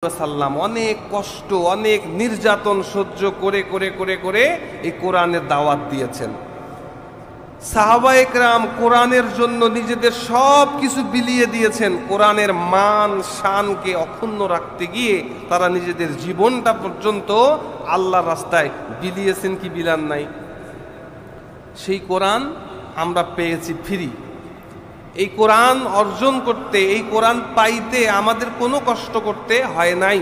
সাল্লাম অনেক কষ্ট, অনেক নির্যাতন সহ্য করে করে করে করে এই কোরআনের দাওয়াত দিয়েছেন। সাহাবায়ে কেরাম কোরআনের জন্য নিজেদের সব কিছু বিলিয়ে দিয়েছেন। কোরআনের মান শানকে অক্ষুণ্ণ রাখতে গিয়ে তারা নিজেদের জীবনটা পর্যন্ত আল্লাহর রাস্তায় বিলিয়েছেন কি বিলান নাই? সেই কোরআন আমরা পেয়েছি ফ্রি। এই কোরআন অর্জন করতে, এই কোরআন পাইতে আমাদের কোনো কষ্ট করতে হয় নাই।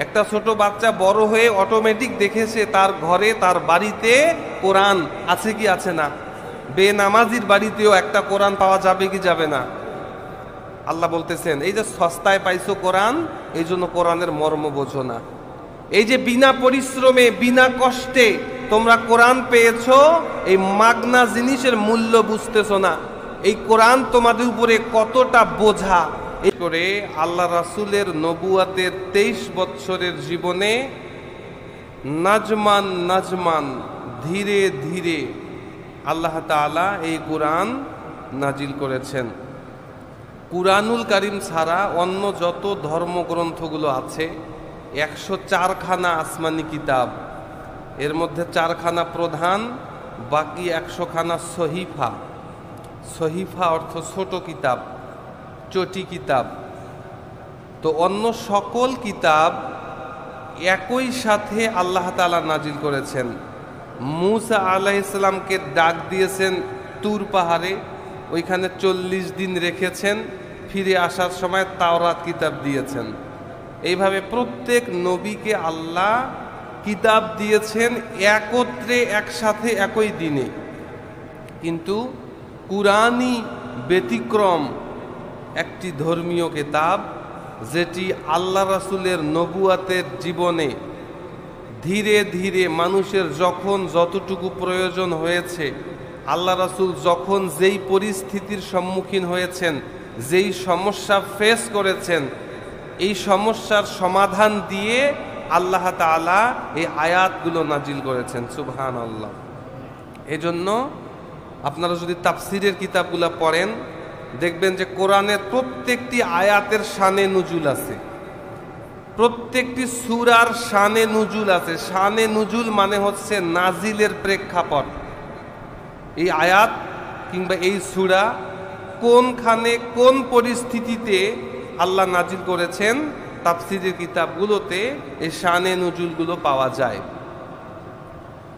একটা ছোট বাচ্চা বড় হয়ে অটোমেটিক দেখেছে তার ঘরে, তার বাড়িতে কোরআন আছে কি আছে না। বেনামাজির বাড়িতেও একটা কোরআন পাওয়া যাবে কি যাবে না? আল্লাহ বলতেছেন এই যে সস্তায় পাইছো কোরআন, এই জন্য কোরআনের মর্ম বোঝো না। এই যে বিনা পরিশ্রমে বিনা কষ্টে তোমরা কোরআন পেয়েছো, এই মাগনা জিনিসের মূল্য বুঝতেছো না। এই কোরআন তোমাদের উপরে কতটা বোঝা। এই করে আল্লাহ রাসূলের নবুয়াতের 23 বছরের জীবনে নাজমান নাজমান ধীরে ধীরে আল্লাহ তাআলা এই কোরআন নাজিল করেছেন। কুরআনুল কারীম ছাড়া অন্য যত ধর্মগ্রন্থগুলো আছে 104 খানা আসমানি কিতাব, এর মধ্যে 4 খানা প্রধান, বাকি 100 খানা সহিফা। সহিফা অর্থ ছোট কিতাব, চটি কিতাব। তো অন্য সকল কিতাব একই সাথে আল্লাহ তাআলা নাজিল করেছেন। মুসা আলাইহিস সালামকে ডাক দিয়েছেন তুর পাহাড়ে, ওইখানে 40 দিন রেখেছেন, ফিরে আসার সময় তাওরাত কিতাব দিয়েছেন। এইভাবে প্রত্যেক নবীকে আল্লাহ কিতাব দিয়েছেন একত্রে, একসাথে, একই দিনে। কিন্তু কুরআনই ব্যতিক্রম একটি ধর্মীয় কিতাব, যেটি আল্লাহ রাসূলের নবুয়াতের জীবনে ধীরে ধীরে মানুষের যখন যতটুকু প্রয়োজন হয়েছে, আল্লাহ রাসূল যখন যেই পরিস্থিতির সম্মুখীন হয়েছেন, যেই সমস্যা ফেস করেছেন, এই সমস্যার সমাধান দিয়ে আল্লাহ তাআলা এই আয়াতগুলো নাজিল করেছেন। সুবহানাল্লাহ। এজন্য আপনারা যদি তাফসিরের কিতাবগুলো পড়েন, দেখবেন যে কোরআনের প্রত্যেকটি আয়াতের শানে নুজুল আছে, প্রত্যেকটি সূরার শানে নুজুল আছে। শানে নুজুল মানে হচ্ছে নাজিলের প্রেক্ষাপট। এই আয়াত কিংবা এই সূরা কোনখানে কোন পরিস্থিতিতে আল্লাহ নাজিল করেছেন, তাফসিরের কিতাবগুলোতে এই শানে নুজুলগুলো পাওয়া যায়।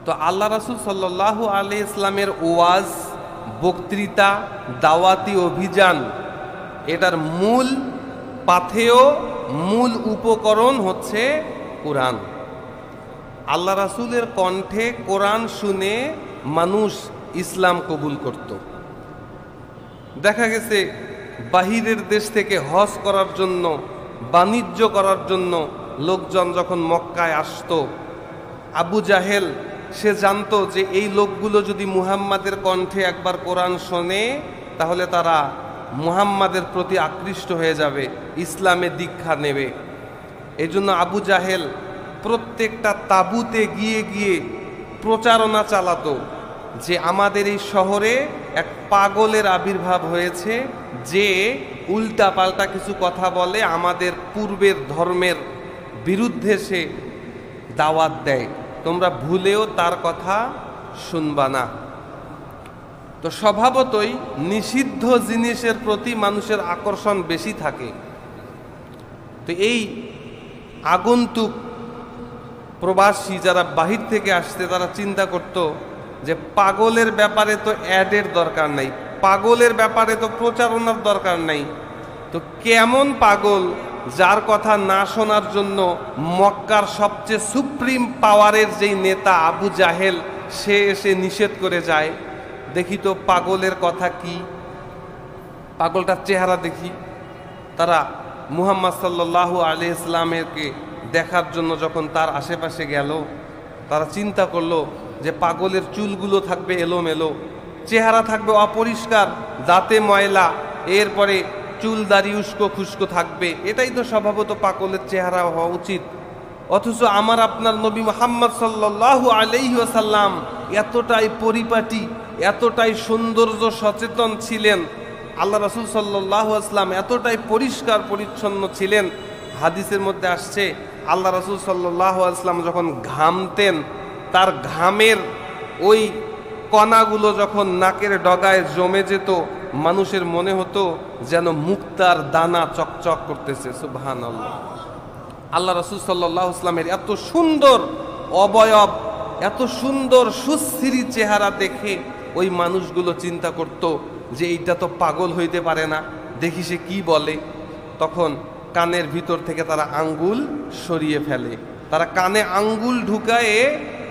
তো আল্লাহ রাসূল সাল্লাল্লাহু আলাইহি ইসলামের ওয়াজ, বক্তৃতা, দাওয়াতি অভিযান, এটার মূল পাথেয়, মূল উপকরণ হচ্ছে কোরআন। আল্লাহ রাসূলের কণ্ঠে কোরআন শুনে মানুষ ইসলাম কবুল করত। দেখা গেছে বাহিরের দেশ থেকে হজ করার জন্য, বাণিজ্য করার জন্য লোকজন যখন মক্কায় আসতো, আবু জাহেল সে জানতো যে এই লোকগুলো যদি মুহাম্মাদের কণ্ঠে একবার কোরআন শোনে, তাহলে তারা মুহাম্মাদের প্রতি আকৃষ্ট হয়ে যাবে, ইসলামে দীক্ষা নেবে। এই জন্য আবু জাহেল প্রত্যেকটা তাঁবুতে গিয়ে গিয়ে প্রচারণা চালাতো যে আমাদের এই শহরে এক পাগলের আবির্ভাব হয়েছে, যে উল্টা পাল্টা কিছু কথা বলে, আমাদের পূর্বের ধর্মের বিরুদ্ধে সে দাওয়াত দেয়, তোমরা ভুলেও তার কথা শুনবা না। তো স্বভাবতই নিষিদ্ধ জিনিসের প্রতি মানুষের আকর্ষণ বেশি থাকে। তো এই আগন্তুক প্রবাসী যারা বাহির থেকে আসছে, তারা চিন্তা করত যে পাগলের ব্যাপারে তো অ্যাডের দরকার নাই, পাগলের ব্যাপারে তো প্রচারণার দরকার নাই। তো কেমন পাগল যার কথা না শোনার জন্য মক্কার সবচেয়ে সুপ্রিম পাওয়ারের যেই নেতা আবু জাহেল, সে এসে নিষেধ করে যায়। দেখি তো পাগলের কথা কি, পাগলটার চেহারা দেখি। তারা মুহাম্মদ সাল্লাল্লাহু আলাইহি ইসলামকে দেখার জন্য যখন তার আশেপাশে গেল, তারা চিন্তা করলো যে পাগলের চুলগুলো থাকবে এলোমেলো, চেহারা থাকবে অপরিষ্কার, দাঁতে ময়লা, এরপরে চুল দাড়ি উস্কো খুস্কো থাকবে, এটাই তো স্বভাবত পাগলের চেহারা হওয়া উচিত। অথচ আমার আপনার নবী মুহাম্মদ সাল্লাল্লাহু আলাইহি ওয়াসাল্লাম এতটাই পরিপাটি, এতটাই সৌন্দর্য সচেতন ছিলেন, আল্লাহ রাসূল সাল্লাল্লাহু আলাইহি ওয়াসাল্লাম এতটাই পরিষ্কার পরিচ্ছন্ন ছিলেন হাদিসের মধ্যে আসছে আল্লাহ রাসূল সাল্লাল্লাহু আলাইহি ওয়াসাল্লাম যখন ঘামতেন, তার ঘামের ওই কণাগুলো যখন নাকের ডগায় জমে যেত, মানুষের মনে হতো যেন মুক্তার দানা চকচক করতেছে। সুবহানাল্লাহ। আল্লাহ রাসূল সাল্লাল্লাহু আলাইহি ওয়াসাল্লামের এত সুন্দর অবয়ব, এত সুন্দর সুস্থির চেহারা দেখে ওই মানুষগুলো চিন্তা করত যে এইটা তো পাগল হইতে পারে না, দেখি সে কি বলে। তখন কানের ভিতর থেকে তারা আঙ্গুল সরিয়ে ফেলে, তারা কানে আঙ্গুল ঢুকায়ে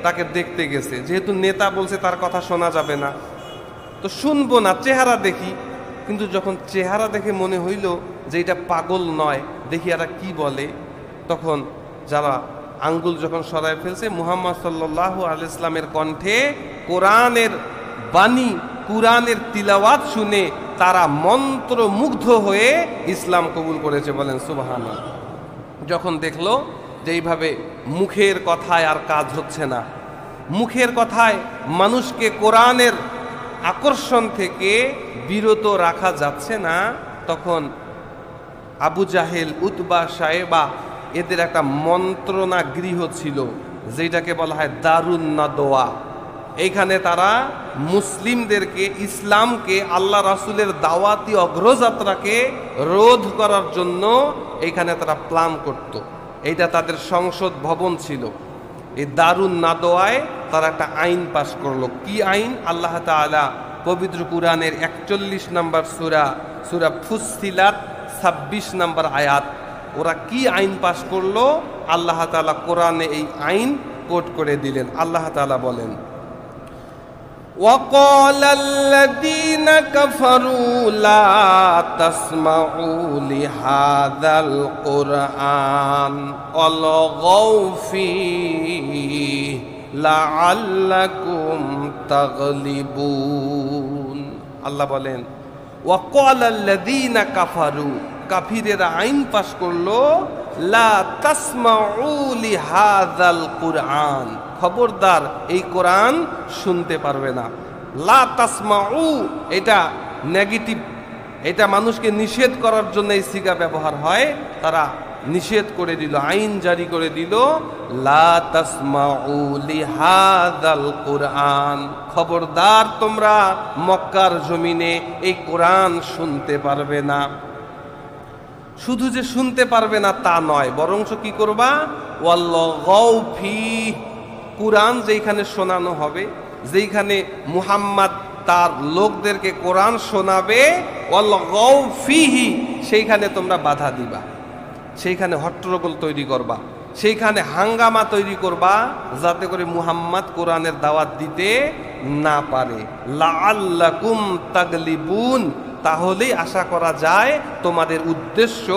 তাকে দেখতে গেছে। যেহেতু নেতা বলছে তার কথা শোনা যাবে না, তো শুনবো না, চেহারা দেখি। কিন্তু যখন চেহারা দেখে মনে হইল যে এটা পাগল নয়, দেখি এরা কি বলে, তখন যারা আঙ্গুল যখন সরায় ফেলছে, মুহাম্মদ সাল্লাল্লাহু আলাইহি ইসলামের কণ্ঠে কোরআনের বাণী, কোরআনের তিলাওয়াত শুনে তারা মন্ত্রমুগ্ধ হয়ে ইসলাম কবুল করেছে। বলেন সুবহানাল্লাহ। যখন দেখলো যে এইভাবে মুখের কথায় আর কাজ হচ্ছে না, মুখের কথায় মানুষকে কোরআনের আকর্ষণ থেকে বিরত রাখা যাচ্ছে না, তখন আবু জাহেল, উতবা, সায়েবা এদের একটা মন্ত্রণা গৃহ ছিল যেটাকে বলা হয় দারুন নাদওয়া। এইখানে তারা মুসলিমদেরকে, ইসলামকে, আল্লাহ রাসূলের দাওয়াতি অগ্রযাত্রাকে রোধ করার জন্য এইখানে তারা প্ল্যান করত। এইটা তাদের সংসদ ভবন ছিল। এই দারুন নাদওয়ায় তারা একটা আইন পাশ করলো। কি আইন? আল্লাহ তাআলা পবিত্র কুরআনের 41 নম্বর সূরা, সূরা ফুসসিলাত 26 নম্বর আয়াত, ওরা কি আইন পাশ করলো আল্লাহ তাআলা কোরআনে এই আইন কোট করে দিলেন। আল্লাহ তাআলা বলেন, وَقَالَ الَّذِينَ كَفَرُوا لَا تَسْمَعُوا لِهَذَا الْقُرْآنِ وَالْغَوْا فِيهِ لَعَلَّكُمْ تَغْلِبُونَ। আল্লাহ বলেন, وَقَالَ الَّذِينَ كَفَرُوا, কাফিরেরা আইন পাশ করলো, লা তাসমাউ লিহাযাল কুরআন, খবরদার এই কোরআন শুনতে পারবে না। লা তাসমাউ এটা নেগেটিভ, এটা মানুষকে নিষেধ করার জন্য এই সিগা ব্যবহার হয়। তারা নিষেধ করে দিল, আইন জারি করে দিল, লা তাসমাউ লিহাযাল কুরআন, খবরদার তোমরা মক্কার জমিনে এই কোরআন শুনতে পারবে না। শুধু যে শুনতে পারবে না তা নয়, বরঞ্চ কি করবা? ওয়াল্লাগাউ ফিহি, কোরআন যেখানে শোনানো হবে, যেখানে মুহাম্মদ তার লোকদেরকে কোরআন শোনাবে, ওয়াল্লাগাউ ফিহি, সেইখানে তোমরা বাধা দিবা, সেইখানে হট্টগোল তৈরি করবা, সেইখানে হাঙ্গামা তৈরি করবা, যাতে করে মুহাম্মদ কোরআনের দাওয়াত দিতে না পারে। লাআল্লাকুম তাগলিবুন, তাহলেই আশা করা যায় তোমাদের উদ্দেশ্য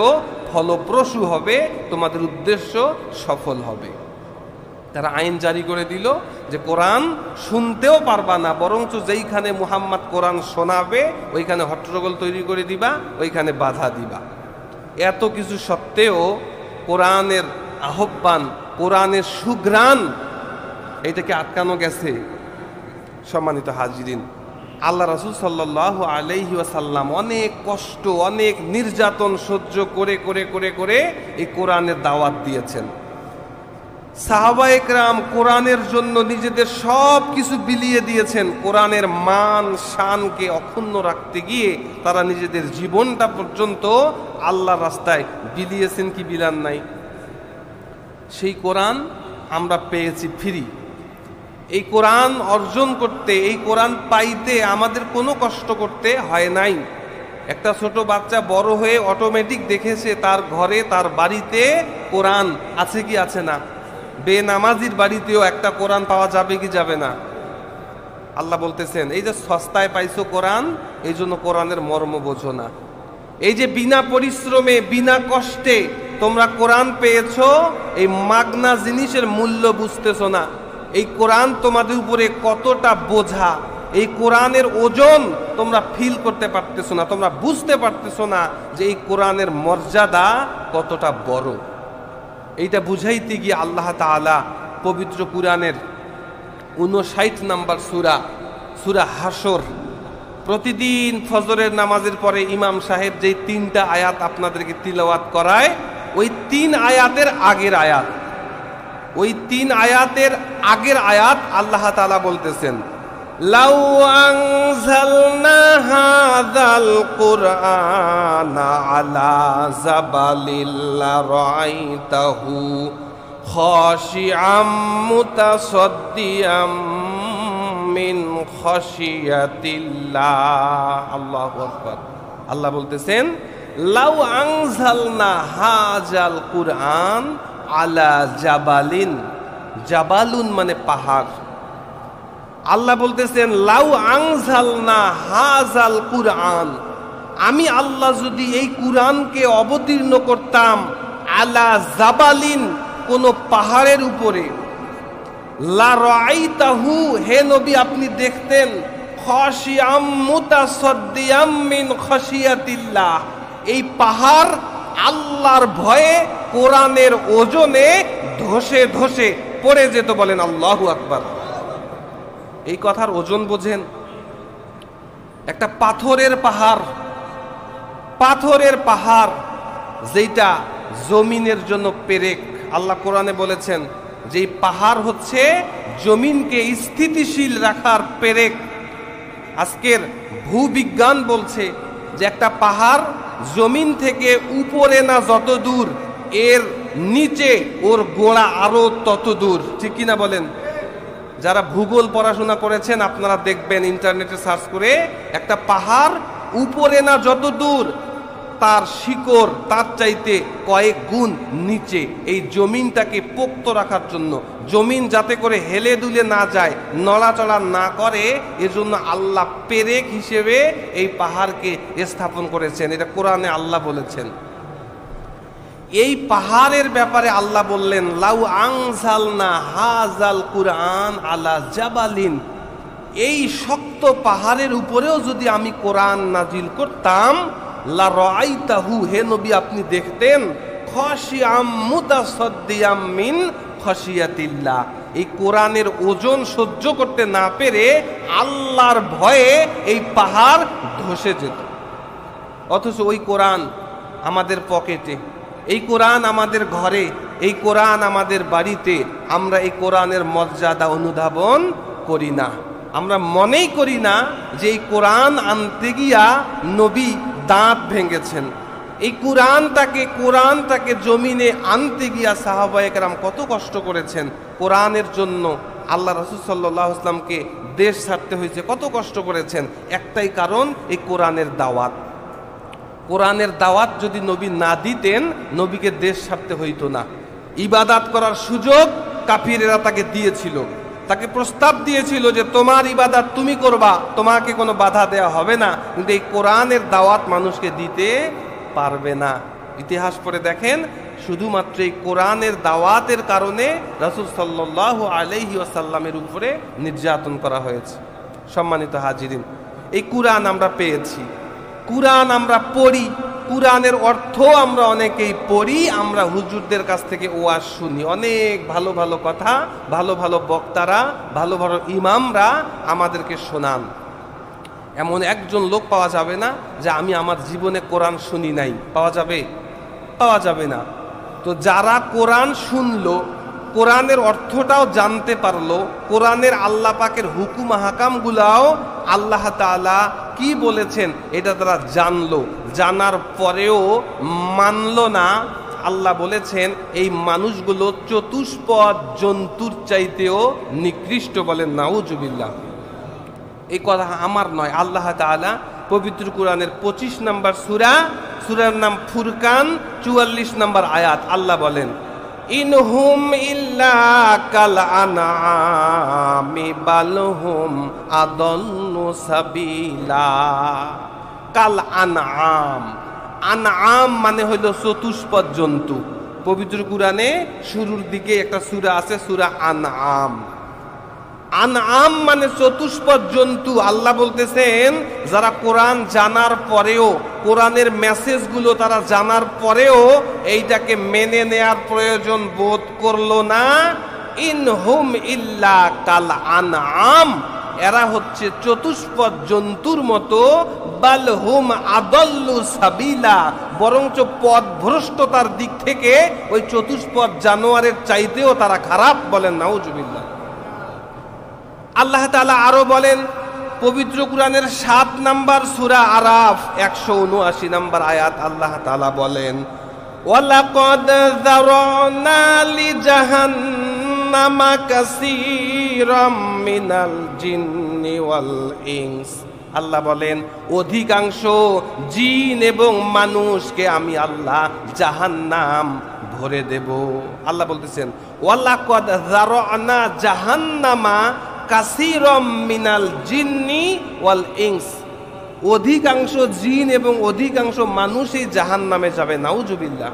ফলপ্রসূ হবে, তোমাদের উদ্দেশ্য সফল হবে। তারা আইন জারি করে দিল যে কোরআন শুনতেও পারবা না, বরঞ্চ যেইখানে মুহাম্মদ কোরআন শোনাবে ওইখানে হট্টগোল তৈরি করে দিবা, ওইখানে বাধা দিবা। এত কিছু সত্ত্বেও কোরআনের আহ্বান, কোরআনের সুঘ্রাণ, এইটাকে আটকানো গেছে। সম্মানিত হাজিরিন, আল্লাহ রাসূল সাল্লাল্লাহু আলাইহি ওয়াসাল্লাম অনেক কষ্ট, অনেক নির্যাতন সহ্য করে করে করে করে এই কোরআনের দাওয়াত দিয়েছেন। সাহাবায়ে কেরাম কোরআনের জন্য নিজেদের সব কিছু বিলিয়ে দিয়েছেন। কোরআনের মান শানকে অক্ষুণ্ণ রাখতে গিয়ে তারা নিজেদের জীবনটা পর্যন্ত আল্লাহর রাস্তায় বিলিয়েছেন কি বিলান নাই? সেই কোরআন আমরা পেয়েছি ফ্রি। এই কোরআন অর্জন করতে, এই কোরআন পাইতে আমাদের কোনো কষ্ট করতে হয় নাই। একটা ছোট বাচ্চা বড় হয়ে অটোমেটিক দেখেছে তার ঘরে, তার বাড়িতে কোরআন আছে কি আছে না। বেনামাজির বাড়িতেও একটা কোরআন পাওয়া যাবে কি যাবে না? আল্লাহ বলতেছেন, এই যে সস্তায় পাইছো কোরআন, এই জন্য কোরআনের মর্ম বোঝো না। এই যে বিনা পরিশ্রমে, বিনা কষ্টে তোমরা কোরআন পেয়েছো, এই মাগনা জিনিসের মূল্য বুঝতেছো না। এই কোরআন তোমাদের উপরে কতটা বোঝা, এই কোরআনের ওজন তোমরা ফিল করতে পারতেছো না, তোমরা বুঝতে পারতেছো না যে এই কোরআনের মর্যাদা কতটা বড়। এইটা বুঝাইতে গিয়ে আল্লাহ তাআলা পবিত্র কুরআনের 59 নম্বর সূরা, সূরা হাসর, প্রতিদিন ফজরের নামাজের পরে ইমাম সাহেব যেই 3টা আয়াত আপনাদেরকে তিলাওয়াত করায়, ওই 3 আয়াতের আগের আয়াত, ওই 3 আয়াতের আগের আয়াত আল্লাহ তাআলা বলতেছেন, লাউ আনজালনা হাযাল কুরআনা আলা জাবালিল লারাআইতাহু খাশিআম মুতাসাদ্দিয়াম মিন খাশিয়াতিল্লাহ। আল্লাহু আকবার। আল্লাহ বলতেছেন, লাউ আনজালনা হাযাল কুরআন আলা জাবালিন, জাবালুন মানে পাহাড়। আল্লাহ বলতেছেন, লাউ আনজালনা হাযাল কুরআন, আমি আল্লাহ যদি এই কুরআনকে অবতীর্ণ করতাম আলা জাবালিন, কোন পাহাড়ের উপরে, লা রাআইতাহু, হে নবী আপনি দেখতেন, খাশিআম মুতাসাদ্দিয়াম মিন খাশিয়াতিল্লাহ, এই পাহাড় আল্লাহর ভয়ে কোরআনের ওজনে ধসে ধসে পড়ে যেত। বলেন আল্লাহু আকবার। এই কথার ওজন বোঝেন? একটা পাথরের পাহাড়, পাথরের পাহাড় যেটা জমিনের জন্য পেরেক। আল্লাহ কোরআনে বলেছেন যে পাহাড় হচ্ছে জমিনকে স্থিতিশীল রাখার পেরেক। আজকের ভূবিজ্ঞান বলছে যে একটা পাহাড় জমিন থেকে উপরে না যত দূর, এর নিচে ওর গোড়া আরো তত দূর। ঠিক কিনা বলেন? যারা ভূগোল পড়াশোনা করেছেন আপনারা দেখবেন, ইন্টারনেটে সার্চ করে, একটা পাহাড় উপরে না যত দূর, তার শিকড় তার চাইতে কয়েক গুণ নিচে, এই জমিনটাকে পোক্ত রাখার জন্য, জমিন যাতে করে হেলে দুলে না যায়, নড়াচড়া না করে, এজন্য আল্লাহ পেরেক হিসেবে এই পাহাড়কে স্থাপন করেছেন। এটা কোরআনে আল্লাহ বলেছেন। এই পাহাড়ের ব্যাপারে আল্লাহ বললেন, লাউ আনজালনা হাযাল কুরআন আলা জাবালিন, এই শক্ত পাহাড়ের উপরেও যদি আমি কোরআন নাজিল করতাম, লা রাআইতাহু, হে নবী আপনি দেখতেন, খাশিআম মুতাসাদ্দিয়াম মিন খাশিয়াতিল্লাহ, এই কোরআনের ওজন সহ্য করতে না পেরে আল্লাহর ভয়ে এই পাহাড় ধসে যেত। অথচ ওই কোরআন আমাদের পকেটে, এই কোরআন আমাদের ঘরে, এই কোরআন আমাদের বাড়িতে, আমরা এই কোরআনের মর্যাদা অনুধাবন করি না। আমরা মনেই করি না যে এই কোরআন আনতে গিয়া নবী দাঁত ভেঙেছেন। এই কোরআনটাকে জমিনে আনতে গিয়া সাহাবায়ে কেরাম কত কষ্ট করেছেন। কোরআনের জন্য আল্লাহ রাসূল সাল্লাল্লাহু আলাইহি ওয়াসাল্লামকে দেশ ছাড়তে হয়েছে, কত কষ্ট করেছেন। একটাই কারণ, এই কোরআনের দাওয়াত। কোরআনের দাওয়াত যদি নবী না দিতেন, নবীকে দেশ ছাড়তে হইতো না। ইবাদত করার সুযোগ কাফিরেরা তাকে দিয়েছিল, তাকে প্রস্তাব দিয়েছিল যে তোমার ইবাদত তুমি করবা, তোমাকে কোনো বাধা দেওয়া হবে না, কিন্তু এই কোরআনের দাওয়াত মানুষকে দিতে পারবে না। ইতিহাস পড়ে দেখেন, শুধুমাত্র এই কোরআনের দাওয়াতের কারণে রাসূল সাল্লাল্লাহু আলাইহি ওয়াসাল্লামের উপরে নির্যাতন করা হয়েছে। সম্মানিত হাজিরিন, এই কোরআন আমরা পেয়েছি, কোরআন আমরা পড়ি, কোরআনের অর্থ আমরা অনেকেই পড়ি, আমরা হুজুরদের কাছ থেকে ওয়াজ শুনি, অনেক ভালো ভালো কথা ভালো ভালো বক্তারা, ভালো ভালো ইমামরা আমাদেরকে শোনান। এমন একজন লোক পাওয়া যাবে না যে আমি আমার জীবনে কোরআন শুনি নাই। পাওয়া যাবে? পাওয়া যাবে না। তো যারা কোরআন শুনলো, কোরআনের অর্থটাও জানতে পারলো, কোরআনের আল্লাহ পাকের হুকুম হাকামগুলাও আল্লাহ তাআলা কি বলেছেন এটা তারা জানলো, জানার পরেও মানলো না, আল্লাহ বলেছেন এই মানুষগুলো চতুষ্পদ জন্তুর চাইতেও নিকৃষ্ট। বলেন নাউজুবিল্লাহ। এই কথা আমার নয়, আল্লাহ তাআলা পবিত্র কোরআনের 25 নম্বর সূরার নাম ফুরকান, 44 নম্বর আয়াত, আল্লাহ বলেন, ইনহুম ইল্লা কাল আনআমি বালহুম আদাল্লু সাবিলা। কাল আনআম, আনআম মানে হইল চতুষ্পদ জন্তু। পবিত্র কোরআনে শুরুর দিকে একটা সূরা আছে, সূরা আনআম। আনআম মানে চতুষ্পদ জন্তু। আল্লাহ বলতেছেন যারা কোরআন জানার পরেও, কোরআনের মেসেজগুলো তারা জানার পরেও এইটাকে মেনে নেয়ার প্রয়োজন বোধ করলো না, ইনহুম ইল্লা কাল আনআম, এরা হচ্ছে চতুষ্পদ জন্তুর মতো, বাল হুম আদাল্লু সাবিলা, বরঞ্চ পথভ্রষ্টতার দিক থেকে ওই চতুষ্পদ জানোয়ারের চাইতেও তারা খারাপ। বলেন নাউজুবিল্লাহ। আল্লাহ তাআলা আরো বলেন পবিত্র কুরআনের 7 নম্বর সূরা আরাফ 179 নম্বর আয়াত, আল্লাহ তাআলা বলেন ওয়ালাকাদ যারানা লিজাহান্নামা কাসীরাম মিনাল জিন্নি ওয়াল ইনস। আল্লাহ বলেন অধিকাংশ জিন এবং মানুষকে আমি আল্লাহ জাহান্নাম ভরে দেব। আল্লাহ বলতেছেন ওয়ালাকাদ যারানা জাহান্নামা কাসীরাম মিনাল জিন্নি ওয়াল ইনস, অধিকাংশ জিন এবং অধিকাংশ মানুষ এই জাহান্নামে যাবে। নাউজুবিল্লাহ।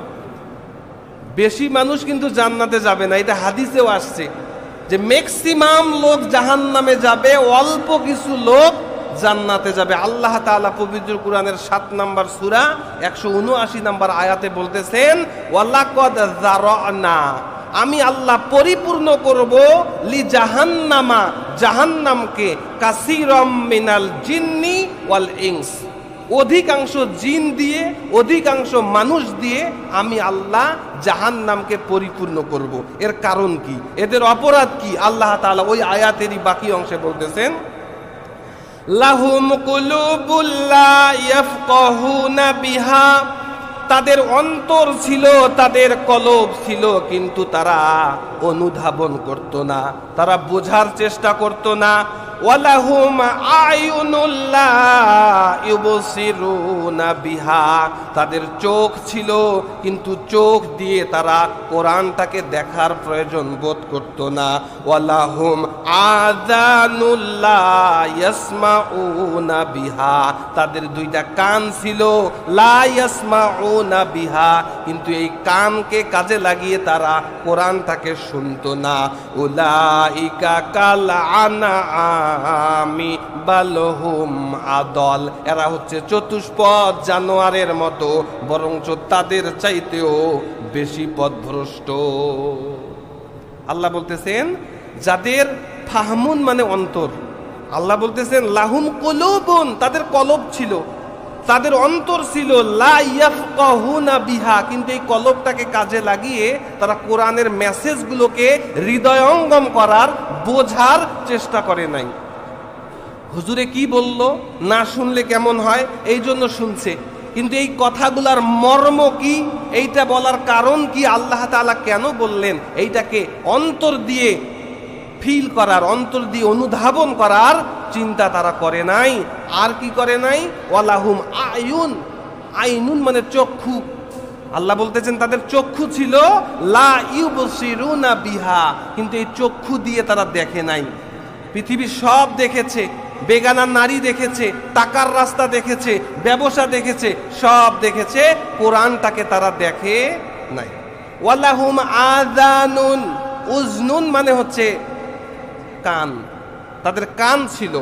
বেশি মানুষ কিন্তু জান্নাতে যাবে না, এটা হাদিসেও আসছে যে ম্যাক্সিমাম লোক জাহান্নামে যাবে, অল্প কিছু লোক জান্নাতে যাবে। আল্লাহ তাআলা পবিত্র কুরআনের 7 নম্বর সূরা 179 নম্বর আয়াতে বলতেছেন ওয়ালাকাদ যারানা, আমি আল্লাহ পরিপূর্ণ করব লি জাহান্নামা, জাহান্নামকে, কাসীরাম মিনাল জিন্নি ওয়াল ইনস, অধিকাংশ জিন দিয়ে অধিকাংশ মানুষ দিয়ে আমি আল্লাহ জাহান্নামকে পরিপূর্ণ করব। এর কারণ কি, এদের অপরাধ কি? আল্লাহ তাআলা ওই আয়াতেরই বাকি অংশে বলতেছেন লাহুম কুলুবুল লা ইয়াফকাহুনা বিহা, তাদের অন্তর ছিল, তাদের কলব ছিল, কিন্তু তারা অনুধাবন করত না, তারা বোঝার চেষ্টা করত না। ওয়ালাহুম আয়ুনুল লা ইউবসিরুনা বিহা, তাদের চোখ ছিল, কিন্তু চোখ দিয়ে তারা কোরআনটাকে দেখার প্রয়োজন বোধ করত না। ওয়ালাহুম আযানুল লা ইয়াসমাউনা বিহা, তাদের 2টা কান ছিল, লা ইয়াসমাউনা বিহা, কিন্তু এই কানকে কাজে লাগিয়ে তারা কোরআনটাকে শুনতো না। উলাইকা কাল আনআমি বাল হুম আদল, এরা হচ্ছে চতুষ্পদ জানোয়ারের মতো, বরঞ্চ তাদের চাইতেও বেশি পথভ্রষ্ট। আল্লাহ বলতেছেন যাদের ফাহমুন মানে অন্তর, আল্লাহ বলতেছেন লাহুম কুলুবুন, তাদের কলব ছিল, তাদের অন্তর ছিল, লা ইয়াফকাহুনা বিহা, কিন্তু এই কলবটাকে কাজে লাগিয়ে তারা কোরআনের মেসেজগুলোকে হৃদয়ঙ্গম করার, বোঝার চেষ্টা করে নাই। হুজুরে কি বলল, না শুনলে কেমন হয়, এই জন্য শুনছে, কিন্তু এই কথাগুলার মর্ম কি, এইটা বলার কারণ কি, আল্লাহ তাআলা কেন বললেন, এইটাকে অন্তর দিয়ে ফিল করার, অন্তর দিয়ে অনুধাবন করার চিন্তা তারা করে নাই। আর কি করে নাই, ওয়ালাহুম আয়ুন, আইনুন মানে চক্ষু। আল্লাহ বলতেছেন তাদের চক্ষু ছিল, লা ইউবসিরুনা বিহা, কিন্তু এই চক্ষু দিয়ে তারা দেখে নাই। পৃথিবীর সব দেখেছে, বেগানা নারী দেখেছে, টাকার রাস্তা দেখেছে, ব্যবসা দেখেছে, সব দেখেছে, কোরআনটাকে তারা দেখে নাই। ওয়ালাহুম আযানুন, উজনুন মানে হচ্ছে কান, তাদের কান ছিল,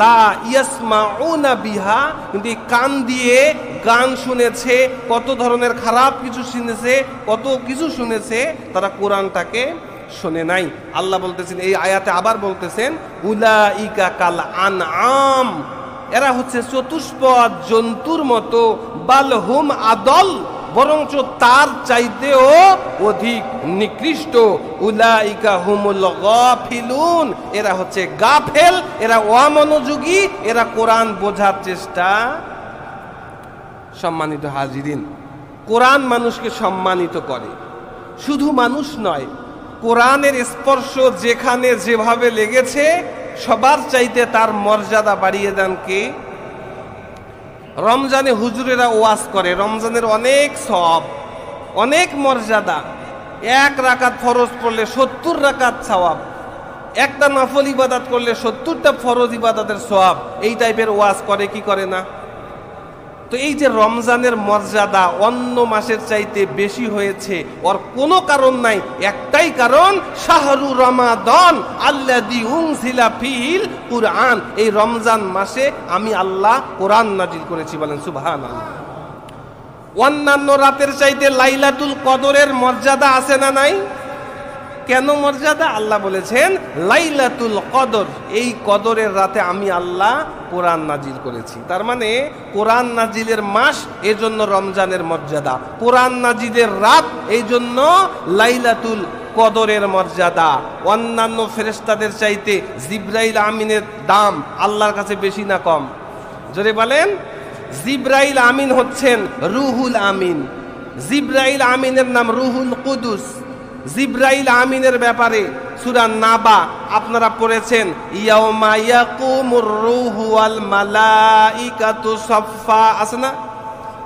লা ইয়াসমাউনা বিহা, কিন্তু এই কান দিয়ে গান শুনেছে, কত ধরনের খারাপ কিছু শুনেছে, কত কিছু শুনেছে, তারা কোরআনটাকে শোনে নাই। আল্লাহ বলতেছেন এই আয়াতে, আবার বলতেছেন উলাইকা কাল আনআম, এরা হচ্ছে চতুষ্পদ জন্তুর মতো, বাল হুম আদল, বরঞ্চ তার চাইতেও অধিক নিকৃষ্ট। উলাইকা হুমুল গাফিলুন, এরা হচ্ছে গাফেল, এরা অমনোযোগী, এরা কোরআন বোঝার চেষ্টা। সম্মানিত হাজিরিন, কোরআন মানুষকে সম্মানিত করে, শুধু মানুষ নয়, কোরআনের স্পর্শ যেখানে যেভাবে লেগেছে সবার চাইতে তার মর্যাদা বাড়িয়ে দেন কে? রমজানে হুজুরেরা ওয়াজ করে, রমজানের অনেক সওয়াব, অনেক মর্যাদা, 1 রাকাত ফরজ পড়লে 70 রাকাত সওয়াব, একটা নফল ইবাদত করলে 70টা ফরজ ইবাদতের সওয়াব, এই টাইপের ওয়াজ করে কি করে না? তো এই যে রমজানের মর্যাদা অন্য মাসের চাইতে বেশি হয়েছে, ওর কোনো কারণ নাই, একটাই কারণ, শাহরু রমাদান আল্লাযী উনজিলা ফীহিল কুরআন, এই রমজান মাসে আমি আল্লাহ কোরআন নাজিল করেছি। বলেন সুবহানাল্লাহ। অন্যান্য রাতের চাইতে লাইলাতুল কদরের মর্যাদা আছে না নাই? কেন মর্যাদা? আল্লাহ বলেছেন লাইলাতুল কদর, এই কদরের রাতে আমি আল্লাহ কোরআন নাজিল করেছি। তার মানে কোরআন নাজিলের মাস, এজন্য রমজানের মর্যাদা। কোরআন নাজিলের রাত, এই জন্য লাইলাতুল কদরের মর্যাদা। অন্যান্য ফেরেশতাদের চাইতে জিবরাইল আমিনের দাম আল্লাহর কাছে বেশি না কম? জোরে বলেন। জিবরাইল আমিন হচ্ছেন রুহুল আমিন। জিবরাইল আমিনের নাম রুহুল কুদুস। জিবরাইল আমিনের ব্যাপারে সূরা নাবা আপনারা পড়েছেন, ইয়াউমা ইয়াকুমুর রূহু ওয়াল মালাইকাতু সাফফা, আছে না?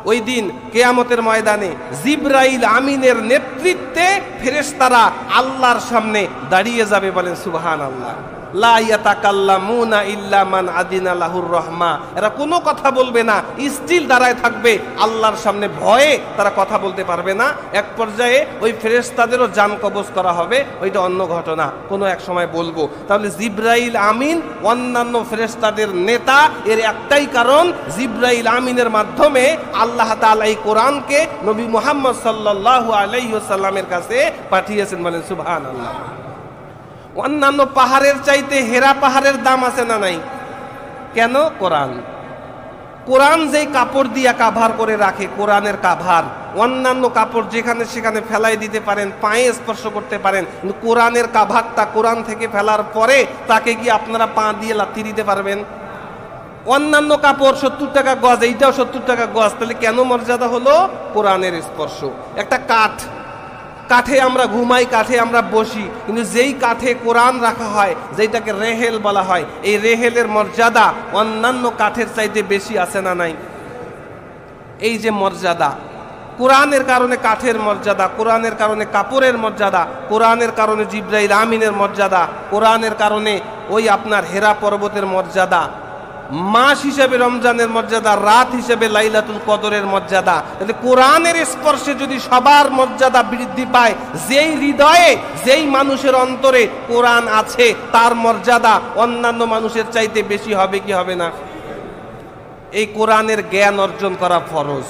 ওই দিন কিয়ামতের ময়দানে জিবরাইল আমিনের নেতৃত্বে ফেরেশতারা আল্লাহর সামনে দাঁড়িয়ে যাবে। বলেন সুবহানাল্লাহ। লা ইয়াতাকাল্লামুনা ইল্লা মান আদিনা লাহুর রহমা, এরা কোনো কথা বলবে না, স্টিল দাঁড়ায় থাকবে আল্লাহর সামনে, ভয়ে তারা কথা বলতে পারবে না। এক পর্যায়ে ওই ফেরেশতাদেরও জান কবজ করা হবে, ওইটা অন্য ঘটনা, কোনো এক সময় বলবো। তাহলে জিবরাইল আমিন অন্যান্য ফেরেশতাদের নেতা, এর একটাই কারণ জিবরাইল আমিনের মাধ্যমে আল্লাহ তাআলা এই কোরআনকে নবী মুহাম্মদ সাল্লাল্লাহু আলাইহি ওয়াসাল্লামের কাছে পাঠিয়েছেন। বলেন সুবহানাল্লাহ। অন্যান্য পাহাড়ের চাইতে হেরা পাহাড়ের দাম আছে না নাই? কেন? কোরআন। কোরআন যেই কাপড় দিয়া কাভার করে রাখে, কোরআনের কাভার, অন্যান্য কাপড় যেখানে সেখানে ফেলাই দিতে পারেন, পায়ে স্পর্শ করতে পারেন, কিন্তু কোরআনের কাভারটা কোরআন থেকে ফেলার পরে তাকে কি আপনারা পা দিয়ে লাথি দিতে পারবেন? অন্যান্য কাপড় 70 টাকা গজ, এইটাও 70 টাকা গজ, তাহলে কেন মর্যাদা হলো? কোরআনের স্পর্শ। একটা কাঠ, কাঠে আমরা ঘুমাই, কাঠে আমরা বসি, কিন্তু যেই কাঠে কোরআন রাখা হয়, যেটাকে রেহেল বলা হয়, এই রেহেলের মর্যাদা অন্যান্য কাঠের চাইতে বেশি আছে না নাই? এই যে মর্যাদা, কোরআনের কারণে কাঠের মর্যাদা, কোরআনের কারণে কাপড়ের মর্যাদা, কোরআনের কারণে জিবরাইল আমিনের মর্যাদা, কোরআনের কারণে ওই আপনার হেরা পর্বতের মর্যাদা, মাস হিসেবে রমজানের মর্যাদা, রাত হিসেবে লাইলাতুল কদরের মর্যাদা। তাহলে কোরআনের স্পর্শে যদি সবার মর্যাদা বৃদ্ধি পায়, যেই হৃদয়ে, যেই মানুষের অন্তরে কোরআন আছে, তার মর্যাদা অন্যান্য মানুষের চাইতে বেশি হবে কি হবে না? এই কোরআনের জ্ঞান অর্জন করা ফরজ।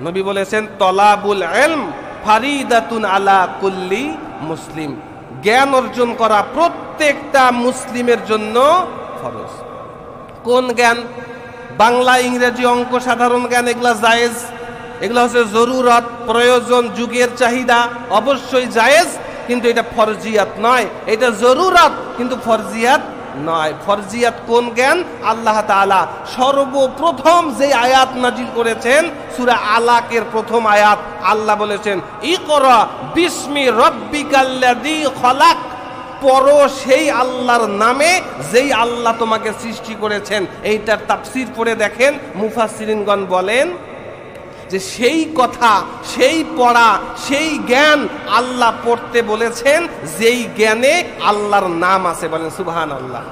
নবী বলেছেন তলাবুল ইলম ফারিদাতুন আলা কুল্লি মুসলিম, জ্ঞান অর্জন করা প্রত্যেকটা মুসলিমের জন্য ফরজ। কোন জ্ঞান? বাংলা, ইংরেজি, অঙ্ক, সাধারণ জ্ঞান, এগুলা জায়েজ, এগুলা হচ্ছে জরুরত, প্রয়োজন, যুগের চাহিদা, অবশ্যই জায়েজ, কিন্তু এটা ফরজিয়াত নয়। এটা জরুরত কিন্তু ফরজিয়াত নয়। ফরজিয়াত কোন জ্ঞান? আল্লাহ তাআলা সর্বপ্রথম যে আয়াত নাজিল করেছেন সূরা আলাকের প্রথম আয়াত, আল্লাহ বলেছেন ইকরা বিসমি রাব্বিকাল্লাযী খলাক, পড়ো সেই আল্লাহর নামে যেই আল্লাহ তোমাকে সৃষ্টি করেছেন। এইটার তাফসীর পড়ে দেখেন, মুফাসসিরিনগণ বলেন যে সেই কথা, সেই পড়া, সেই জ্ঞান আল্লাহ পড়তে বলেছেন যেই জ্ঞানে আল্লাহর নাম আছে। বলেন সুবহানাল্লাহ।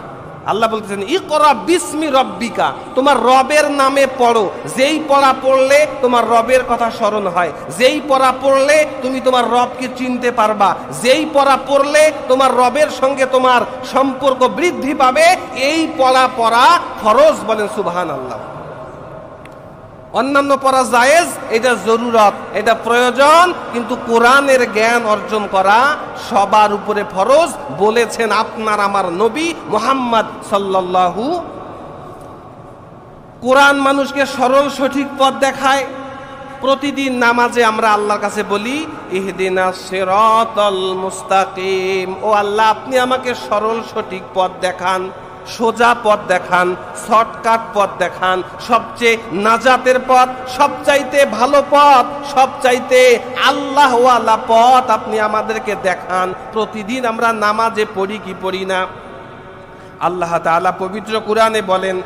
আল্লাহ বলতেছেন ইকরা বিসমি রব্বিকা, তোমার রবের নামে পড়ো। যেই পড়া পড়লে তোমার রবের কথা স্মরণ হয়, যেই পড়া পড়লে তুমি তোমার রবকে চিনতে পারবা, যেই পড়া পড়লে তোমার রবের সঙ্গে তোমার সম্পর্ক বৃদ্ধি পাবে, এই পড়া ফরজ। বলেন সুবহানাল্লাহ। অন্যান্য পড়া জায়েজ, এটা জরুরত, এটা প্রয়োজন, কিন্তু কোরআনের জ্ঞান অর্জন করা সবার উপরে ফরজ বলেছেন আপনার আমার নবী মুহাম্মদ সাল্লাল্লাহু। কোরআন মানুষকে সরল সঠিক পথ দেখায়। প্রতিদিন নামাজে আমরা আল্লাহর কাছে বলি ইহদিনাস সিরাতাল মুস্তাকিম, ও আল্লাহ আপনি আমাকে সরল সঠিক পথ দেখান, সোজা পথ দেখান, শর্টকাট পথ দেখান, সবচেয়ে নাজাতের পথ, সবচাইতে ভালো পথ, সবচাইতে আল্লাহওয়ালা পথ আপনি আমাদেরকে দেখান। প্রতিদিন আমরা নামাজে পড়ি কি পড়ি না? আল্লাহ তাআলা পবিত্র কোরআনে বলেন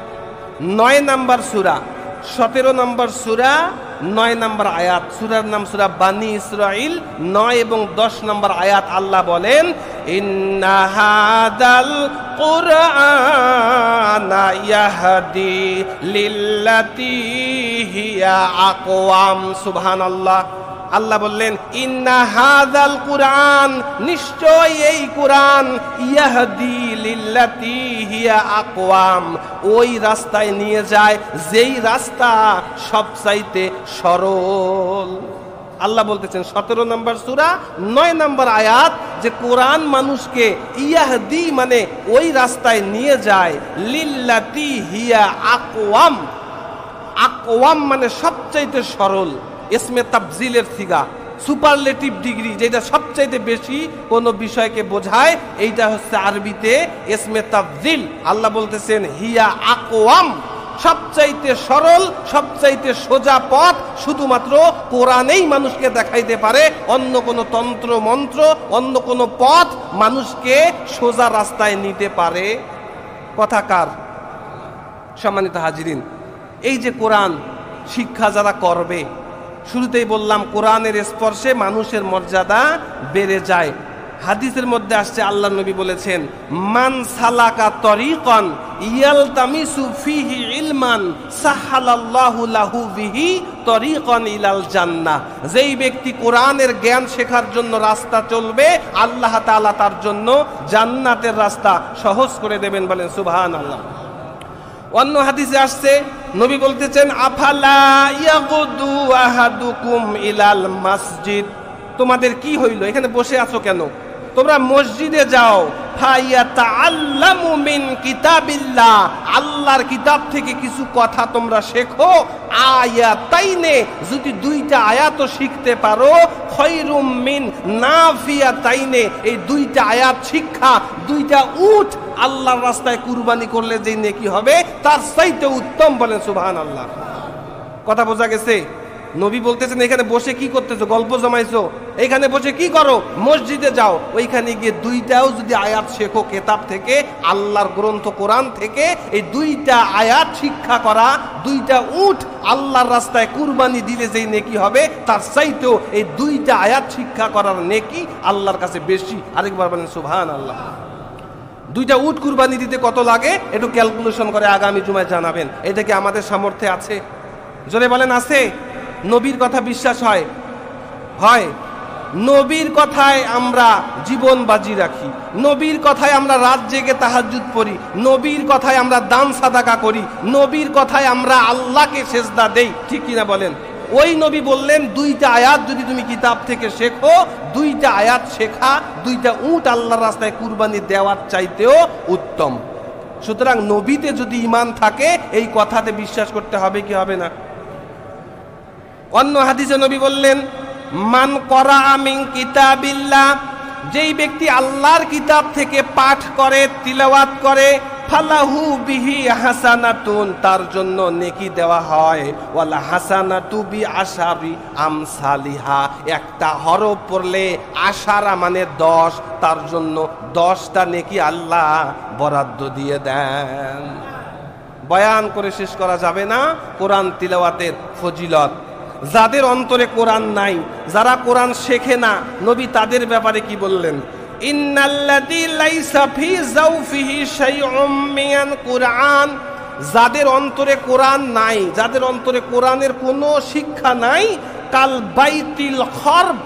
9 নম্বর সূরা, 17 নম্বর সূরা, 9 নম্বর আয়াত, সূরার নাম সূরা বানি ইসরাইল, 9 এবং 10 নম্বর আয়াত, আল্লাহ বলেন ইন্না হাদাল কুরআনা ইয়াহদি লিল্লাতী হিয়া আকওয়াম। সুবহানাল্লাহ। আল্লাহ বললেন ইন্না হাযাল কুরআন, নিশ্চয় এই কুরআন, ইয়াহদি লিল্লাতী হিয়া আকওয়াম, ওই রাস্তায় নিয়ে যায় যেই রাস্তা সবচাইতে সরল। আল্লাহ বলতেছেন 17 নম্বর সূরা 9 নম্বর আয়াত যে কোরআন মানুষকে ইয়াহদি মানে ওই রাস্তায় নিয়ে যায়, লিল্লাতি হিয়া আকওয়াম, আকওয়াম মানে সবচাইতে সরল, ইসমে তাফজিলের সিগা, সুপারলেটিভ ডিগ্রি, যেটা সবচাইতে বেশি কোনো বিষয়কে বোঝায়, এইটা হচ্ছে আরবিতে ইসমে তাফজিল। আল্লাহ বলতেছেন হিয়া আকওয়াম, সবচাইতে সরল, সবচাইতে সোজা পথ শুধুমাত্র কোরআনেই মানুষকে দেখাইতে পারে। অন্য কোনো তন্ত্র মন্ত্র, অন্য কোনো পথ মানুষকে সোজা রাস্তায় নিতে পারে। কথা কার? সম্মানিত হাজিরিন, এই যে কোরআন শিক্ষা যারা করবে, শুরুতেই বললাম কোরআনের স্পর্শে মানুষের মর্যাদা বেড়ে যায়। হাদিসের মধ্যে আসছে, আল্লাহ নবী বলেছেন, মান সালাকা তরিকান ইয়ালতামিসু ফিহি ইলমান সাহালাল্লাহু লাহু বিহি তরিকান ইলাল জান্নাহ। যেই ব্যক্তি কোরআনের জ্ঞান শেখার জন্য রাস্তা চলবে, আল্লাহ তাআলা তার জন্য জান্নাতের রাস্তা সহজ করে দেবেন। বলেন সুবহানাল্লাহ। অন্য হাদিসে আসছে, নবী বলতেছেন, আফালা ইয়াগুদু আহাদুকুম ইলাল মাসজিদ। তোমাদের কি হইল, এখানে বসে আছো কেন? তোমরা মসজিদে যাও, ফায়াতাআল্লামু মিন কিতাবিল্লাহ, আল্লাহর কিতাব থেকে কিছু কথা তোমরা শেখো। আয়াতাইনে, যদি দুইটা আয়াতও শিখতে পারো, খায়রুম মিন নাফিয়াতাইনে, এই দুইটা আয়াত শিক্ষা, দুইটা উট আল্লাহর রাস্তায় কুরবানি করলে যে নেকি হবে তার চাইতে উত্তম। বলেন সুবহানাল্লাহ। কথা বোঝা গেছে? নবী বলতেছেন, এখানে বসে কি করতেছো? গল্প জমাইছো? এখানে বসে কি করো? মসজিদে যাও, ওইখানে গিয়ে দুইটাও যদি আয়াত শেখো কেতাব থেকে, আল্লাহর গ্রন্থ কোরআন থেকে, এই দুইটা আয়াত শিক্ষা করা, দুইটা উট আল্লাহর রাস্তায় কুরবানি দিলে যেই নেকি হবে তার চাইতেও এই দুইটা আয়াত শিক্ষা করার নেকি আল্লাহর কাছে বেশি। আরেকবার বলেন সুবহানাল্লাহ। দুইটা উট কুরবানি দিতে কত লাগে একটু ক্যালকুলেশন করে আগামী জুমায় জানাবেন। এটা কি আমাদের সামর্থ্যে আছে? জোরে বলেন আছে? নবীর কথা বিশ্বাস হয়? হয়। নবীর কথায় আমরা জীবন বাজি রাখি, নবীর কথায় আমরা রাত জেগে তাহাজ্জুদ পড়ি, নবীর কথায় আমরা দান সাদাকা করি, নবীর কথায় আমরা আল্লাহকে সেজদা দেই, ঠিক কিনা বলেন? ওই নবী বললেন, দুইটা আয়াত যদি তুমি কিতাব থেকে শেখো, দুইটা আয়াত শেখা, দুইটা উট আল্লাহর রাস্তায় কুরবানি দেওয়ার চাইতেও উত্তম। সুতরাং নবীতে যদি ঈমান থাকে, এই কথাতে বিশ্বাস করতে হবে কি হবে না? অন্য হাদিসে নবী বললেন, মান করা মিন কিতাবিল্লাহ, যেই ব্যক্তি আল্লাহর কিতাব থেকে পাঠ করে, তিলাওয়াত করে, ফালাহু বিহি হাসানাতুন, তার জন্য নেকি দেওয়া হয়। ওয়ালা হাসানাতু বি আশারি আমসালিহা, একটা হরফ পড়লে আশারা মানে 10, তার জন্য 10টা নেকি আল্লাহ বরাদ্দ দিয়ে দেন। বয়ান করে শেষ করা যাবে না কোরআন তিলাওয়াতের ফজিলত। যাদের অন্তরে কোরআন নাই, যারা কোরআন শেখে না, নবী তাদের ব্যাপারে কি বললেন? ইন্নাল্লাযী লাইসা ফি যাওফিহি শাইউম মিনাল কুরআন, যাদের অন্তরে কোরআন নাই, যাদের অন্তরে কোরআনের কোনো শিক্ষা নাই, কাল বাইতিল খরব,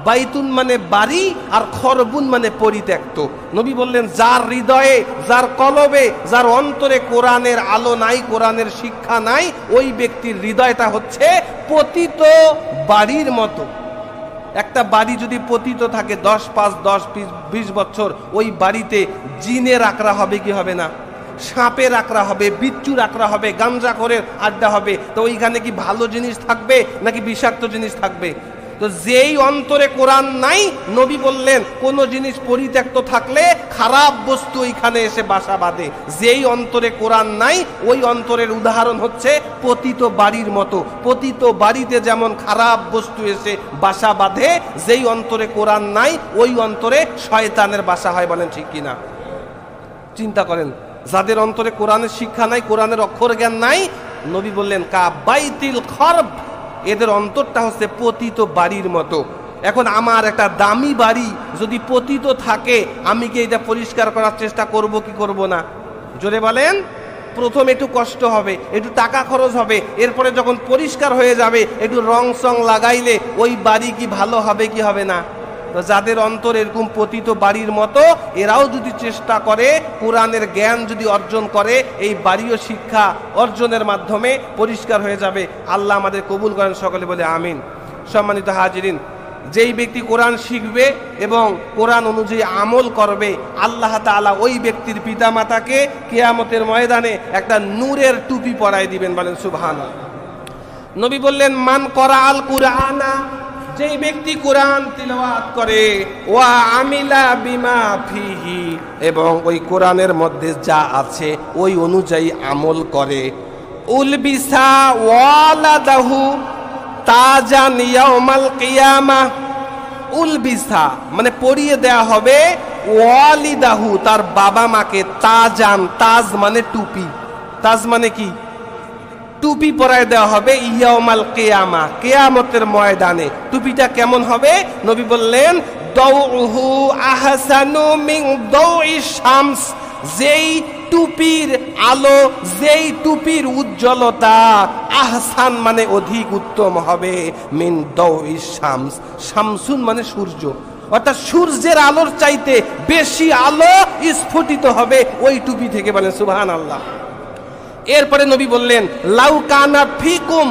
বাইতুন মানে বাড়ি, আর খরবুন মানে পরিত্যক্ত। নবী বললেন, যার হৃদয়ে, যার কলবে, যার অন্তরে কোরআনের আলো নাই, কোরআনের শিক্ষা নাই, ওই ব্যক্তির হৃদয়টা হচ্ছে পতিত বাড়ির মতো। একটা বাড়ি যদি পতিত থাকে 10, 5, 10, 20 বছর, ওই বাড়িতে জিনের আকড়া হবে কি হবে না? সাপের আকড়া হবে, বিচ্ছুর আকড়া হবে, গাঞ্জাখোরের আড্ডা হবে। তো ওইখানে কি ভালো জিনিস থাকবে নাকি বিষাক্ত জিনিস থাকবে? তো যেই অন্তরে কোরআন নাই, নবী বললেন, কোন জিনিস পরিত্যক্ত থাকলে খারাপ বস্তু ওইখানে এসে বাসা বাঁধে। যেই অন্তরে কোরআন নাই, ওই অন্তরের উদাহরণ হচ্ছে পতিত বাড়ির মতো। পতিত বাড়িতে যেমন খারাপ বস্তু এসে বাসা বাঁধে, যেই অন্তরে কোরআন নাই, ওই অন্তরে শয়তানের বাসা হয়। বলেন ঠিক কিনা? চিন্তা করেন, যাদের অন্তরে কোরআনের শিক্ষা নাই, কোরআনের অক্ষর জ্ঞান নাই, নবী বললেন কা বাইতিল খরব, এদের অন্তরটা হচ্ছে পতিত বাড়ির মতো। এখন আমার একটা দামি বাড়ি যদি পতিত থাকে, আমি কি এটা পরিষ্কার করার চেষ্টা করব কি করব না? জোরে বলেন। প্রথম একটু কষ্ট হবে, একটু টাকা খরচ হবে, এরপরে যখন পরিষ্কার হয়ে যাবে, একটু রং সং লাগাইলে ওই বাড়ি কি ভালো হবে কি হবে না? তো যাদের অন্তর এরকম পতিত বাড়ির মতো, এরাও যদি চেষ্টা করে, কোরআনের জ্ঞান যদি অর্জন করে, এই বাড়িও শিক্ষা অর্জনের মাধ্যমে পরিষ্কার হয়ে যাবে। আল্লাহ আমাদের কবুল করেন, সকলে বলে আমিন। সম্মানিত হাজিরিন, যেই ব্যক্তি কোরআন শিখবে এবং কোরআন অনুযায়ী আমল করবে, আল্লাহ তাআলা ওই ব্যক্তির পিতামাতাকে কিয়ামতের ময়দানে একটা নূরের টুপি পরায় দিবেন। বলেন সুবহানাল্লাহ। নবী বললেন, মান করাআল কুরআনা, যেই ব্যক্তি কোরআন তিলাওয়াত করে, ওয়া আমিলা বিমা ফিহি, এবং ওই কোরআনের মধ্যে যা আছে ওই অনুযায়ী আমল করে, উলবিসা ওয়ালাদাহু তাজান ইয়াউমাল কিয়ামাহ, উলবিসা মানে পরিয়ে দেয়া হবে, ওয়ালিদাহু তার বাবা মাকে, তাজান, তাজ মানে টুপি, তাজ মানে কি, টুপি পরায় দেওয়া হবে, ইয়াউমাল কিয়ামা, কিয়ামতের ময়দানে। টুপিটা কেমন হবে? নবী বললেন, দাউহু আহসানু মিন দাউইশ শামস, যেই টুপির আলো, যেই টুপির উজ্জ্বলতা, আহসান মানে অধিক উত্তম হবে, মিন দাউইশ শামস, শামসুন মানে সূর্য, অর্থাৎ সূর্যের আলোর চাইতে বেশি আলো স্ফুটিত হবে ওই টুপি থেকে। বলেন সুবহানাল্লাহ। এরপরে নবী বললেন, লাউ কানা ফিকুম,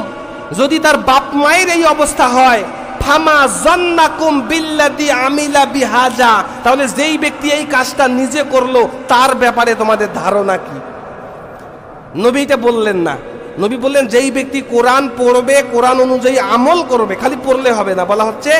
যদি তার বাপ মায়ের এই অবস্থা হয়, ফামা জান্নাকুম বিল্লাযী আমিলা বিহাজা, তাহলে যেই ব্যক্তি এই কাজটা নিজে করলো তার ব্যাপারে তোমাদের ধারণা কি? নবী এটা বললেন না, নবী বললেন যেই ব্যক্তি কোরআন পড়বে, কোরআন অনুযায়ী আমল করবে, খালি পড়লে হবে না, বলা হচ্ছে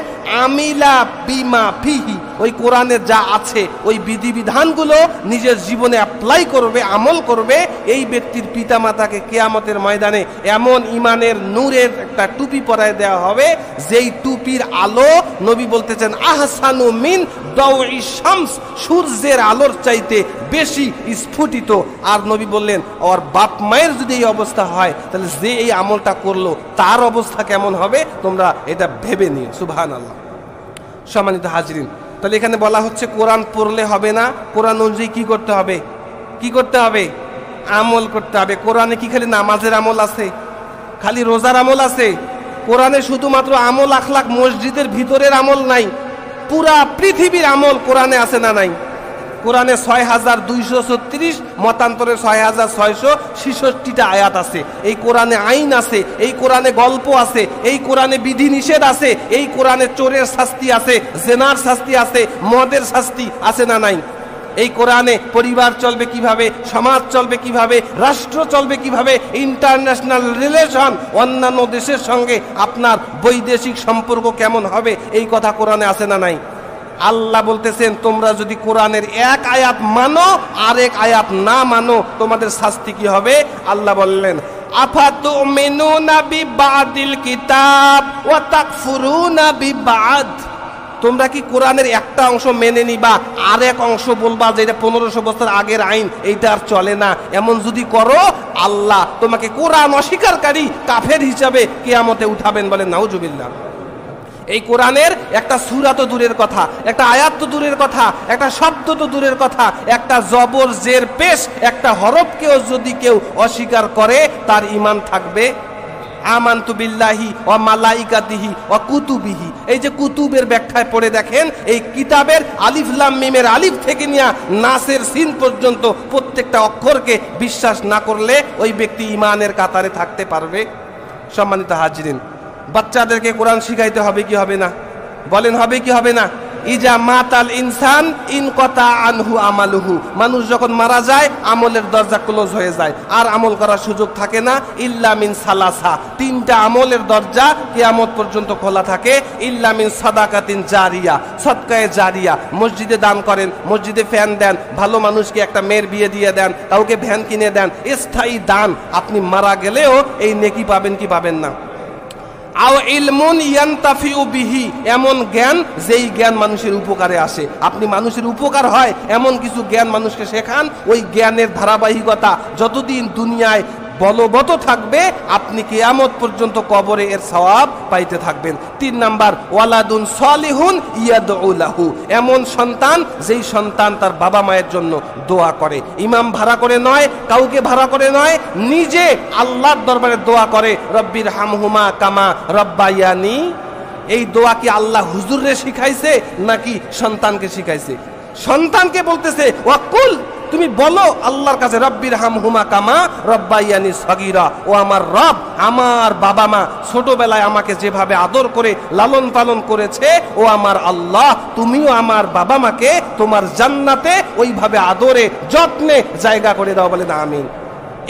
আমিলা বিমা ফিহি, ওই কোরআনে যা আছে ওই বিধিবিধানগুলো নিজের জীবনে অ্যাপ্লাই করবে, আমল করবে, এই ব্যক্তির পিতামাতাকে কিয়ামতের ময়দানে এমন ইমানের নূরের একটা টুপি পরায় দেওয়া হবে, যেই টুপির আলো নবী বলতেছেন আহসানু মিন দাউইশ শামস, সূর্যের আলোর চাইতে বেশি স্ফুটিত। আর নবী বললেন, ওর বাপ মায়ের যদি এই অবস্থা হয়, তাহলে যে এই আমলটা করলো তার অবস্থা কেমন হবে তোমরা এটা ভেবে নিও। সুবহানাল্লাহ। সম্মানিত হাজরিন, তাহলে এখানে বলা হচ্ছে কোরআন পড়লে হবে না, কোরআন অনুযায়ী কি করতে হবে? কি করতে হবে? আমল করতে হবে। কোরআনে কি খালি নামাজের আমল আছে? খালি রোজার আমল আছে? কোরআনে শুধুমাত্র আমল আখলাক মসজিদের ভিতরের আমল নাই, পুরা পৃথিবীর আমল কোরআনে আছে না নাই? কোরআনে ৬,২৩৬, মতান্তরে ৬,৬৬৬টা আয়াত আছে। এই কোরআনে আইন আছে, এই কোরআনে গল্প আছে, এই কোরআনে বিধি নিষেধ আছে, এই কোরআনে চোরের শাস্তি আছে, জেনার শাস্তি আছে, মদের শাস্তি আছে না নাই? এই কোরআনে পরিবার চলবে কিভাবে, সমাজ চলবে কিভাবে, রাষ্ট্র চলবে কিভাবে, ইন্টারন্যাশনাল রিলেশন, অন্যান্য দেশের সঙ্গে আপনার বৈদেশিক সম্পর্ক কেমন হবে, এই কথা কোরআনে আছে না নাই? আল্লাহ বলতেছেন, তোমরা যদি কোরআনের এক আয়াত মানো আর এক আয়াত না মানো, তোমাদের শাস্তি কি হবে? আল্লাহ বললেন, আফাতুমিনুনা বিবাদিল কিতাব ওয়া তাকফুরুনা বিবাদ, তোমরা কি কোরআনের একটা অংশ মেনে নিবা আর এক অংশ বলবা যে এটা 1500 বছর আগের আইন, এইটা আর চলে না? এমন যদি করো, আল্লাহ তোমাকে কোরআন অস্বীকারী কাফের হিসাবে কিয়ামতে উঠাবেন। বলেন নাউজুবিল্লাহ। এই কোরআনের একটা সূরা তো দূরের কথা, একটা আয়াত তো দূরের কথা, একটা শব্দ তো দূরের কথা, একটা জবর জের পেশ একটা হরফকেও যদি কেউ অস্বীকার করে, তার ঈমান থাকবে? আমানতু বিল্লাহি ওয়া মালাইকাতিহি ওয়া কুতুবিহি, এই যে কুতুবের ব্যাখ্যায় পড়ে দেখেন, এই কিতাবের আলিফ লাম মিমের আলিফ থেকে নিয়ে নাসের সিন পর্যন্ত প্রত্যেকটা অক্ষরকে বিশ্বাস না করলে ওই ব্যক্তি ঈমানের কাতারে থাকতে পারবে? সম্মানিত হাজিরিন, বাচ্চাদেরকে কোরআন শিখাইতে হবে কি হবে না? বলেন হবে কি হবে না? ইজা মাতাল ইনসান ইনকতা আনহু আমালুহু, মানুষ যখন মারা যায় আমলের দরজা ক্লোজ হয়ে যায়, আর আমল করার সুযোগ থাকে না। ইল্লা মিন সালাসা, তিনটা আমলের দরজা কিয়ামত পর্যন্ত খোলা থাকে। ইল্লা মিন সাদাকাতিন জারিয়া, সদকায়ে জারিয়া, মসজিদে দান করেন, মসজিদে ফ্যান দেন, ভালো মানুষকে একটা মেয়ের বিয়ে দিয়ে দেন, কাউকে ভ্যান কিনে দেন, স্থায়ী দান, আপনি মারা গেলেও এই নেকি পাবেন কি পাবেন না? আও ইলমুন ইয়ানতাফিউ বিহি, এমন জ্ঞান যেই জ্ঞান মানুষের উপকারে আসে, আপনি মানুষের উপকার হয় এমন কিছু জ্ঞান মানুষকে শেখান, ওই জ্ঞানের ধারাবাহিকতা যতদিন দুনিয়ায় বলবৎ থাকবে, আপনি কিয়ামত পর্যন্ত কবরে এর সওয়াব পাইতে থাকবেন। 3 নাম্বার, ওয়ালাদুন সলিহুন ইয়াদউ লাহু, এমন সন্তান যেই সন্তান তার বাবা মায়ের জন্য দোয়া করে, ইমাম ভাড়া করে নয়, কাউকে ভাড়া করে নয়, নিজে আল্লাহর দরবারে দোয়া করে, রব্বির হামহুমা কামা রব্বায়ানি। এই দোয়া কি আল্লাহ হুজুরে শিখাইছে নাকি সন্তানকে শিখাইছে? সন্তানকে বলতেছে, ওয়াকুল, তুমি বলো আল্লাহর কাছে, রব্বির হামহুমা কামা রব্বাইয়ানি সগীরা, ও আমার রব, আমার বাবা মা ছোটবেলায় আমাকে যেভাবে আদর করে লালন পালন করেছে, ও আমার আল্লাহ তুমিও আমার বাবা মাকে তোমার জান্নাতে ওইভাবে আদরে যত্নে জায়গা করে দাও, বলে না আমিন।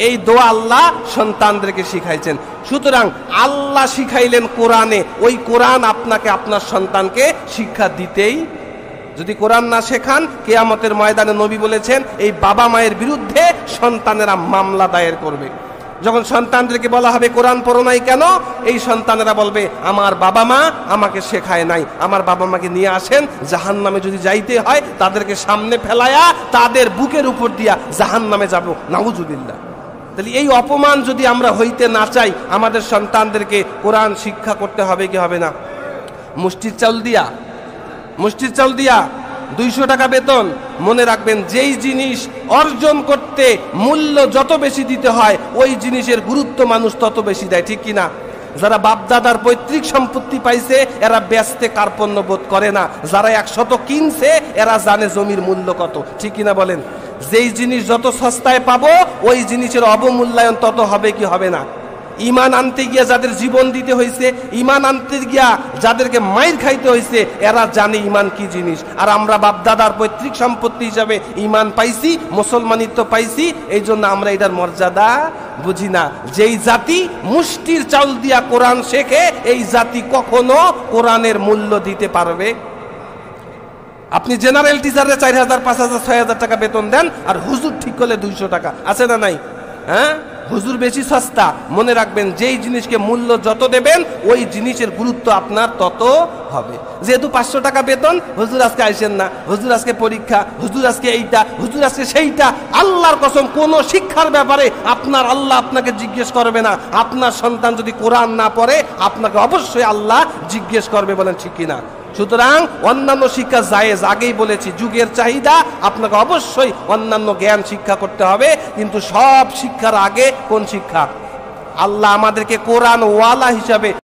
এই দোয়া আল্লাহ সন্তানদেরকে শিখাইছেন। সুতরাং আল্লাহ শিখাইলেন কোরআনে, ওই কোরআন আপনাকে আপনার সন্তানকে শিক্ষা দিতেই। যদি কোরআন না শেখান, কিয়ামতের ময়দানে নবী বলেছেন এই বাবা মায়ের বিরুদ্ধে সন্তানেরা মামলা দায়ের করবে। যখন সন্তানদেরকে বলা হবে কোরআন পড়ো নাই কেন, এই সন্তানেরা বলবে আমার বাবা মা আমাকে শেখায় নাই, আমার বাবা মাকে নিয়ে আসেন, জাহান্নামে যদি যাইতে হয় তাদেরকে সামনে ফেলায়া তাদের বুকের উপর দিয়া জাহান্নামে যাব, নাউজুবিল্লাহ। তাহলে এই অপমান যদি আমরা হইতে না চাই, আমাদের সন্তানদেরকে কোরআন শিক্ষা করতে হবে কি হবে না? মুষ্টির চাউল দিয়া 200 টাকা বেতন। মনে রাখবেন, যেই জিনিস অর্জন করতে মূল্য যত বেশি দিতে হয়, ওই জিনিসের গুরুত্ব মানুষ তত বেশি দেয়, ঠিক কিনা? যারা বাপদাদার পৈতৃক সম্পত্তি পাইছে এরা বেচতে কার্পণ্য বোধ করে না, যারা 100 কিনছে এরা জানে জমির মূল্য কত, ঠিক কিনা বলেন? যেই জিনিস যত সস্তায় পাবো ওই জিনিসের অবমূল্যায়ন তত হবে কি হবে না? ইমান আনতে গিয়া যাদের জীবন দিতে হয়েছে, ইমান আনতে গিয়া যাদেরকে মাইর খাইতে হয়েছে, এরা জানে ইমান কি জিনিস। আর আমরা বাপদাদার পৈতৃক সম্পত্তি হিসাবে ইমান পাইছি, মুসলমানিত্ব পাইছি, এই জন্য আমরা এটার মর্যাদা বুঝি না। যেই জাতি মুষ্টির চাউল দিয়া কোরআন শেখে, এই জাতি কখনো কোরআনের মূল্য দিতে পারবে। আপনি জেনারেল টিচারে 4000, 5000, 6000 টাকা বেতন দেন, আর হুজুর ঠিক করলে 200 টাকা, আছে না নাই? হ্যাঁ, হুজুর বেশি সস্তা। মনে রাখবেন, যেই জিনিসকে মূল্য যত দেবেন ওই জিনিসের গুরুত্ব আপনার তত হবে। যেহেতু 500 টাকা বেতন, হুজুর আজকে আইসেন না, হুজুর আজকে পরীক্ষা, হুজুর আজকে এইটা, হুজুর আজকে সেইটা। আল্লাহর কসম, কোন শিক্ষার ব্যাপারে আপনার আল্লাহ আপনাকে জিজ্ঞেস করবে না। আপনার সন্তান যদি কোরআন না পড়ে, আপনাকে অবশ্যই আল্লাহ জিজ্ঞেস করবে, বলেন ঠিক কিনা? সুতরাং অন্যান্য শিক্ষা জায়েজ, আগেই বলেছি, যুগের চাহিদা, আপনাকে অবশ্যই অন্যান্য জ্ঞান শিক্ষা করতে হবে, কিন্তু সব শিক্ষার আগে কোন শিক্ষা? আল্লাহ আমাদেরকে কোরআন ওয়ালা হিসাবে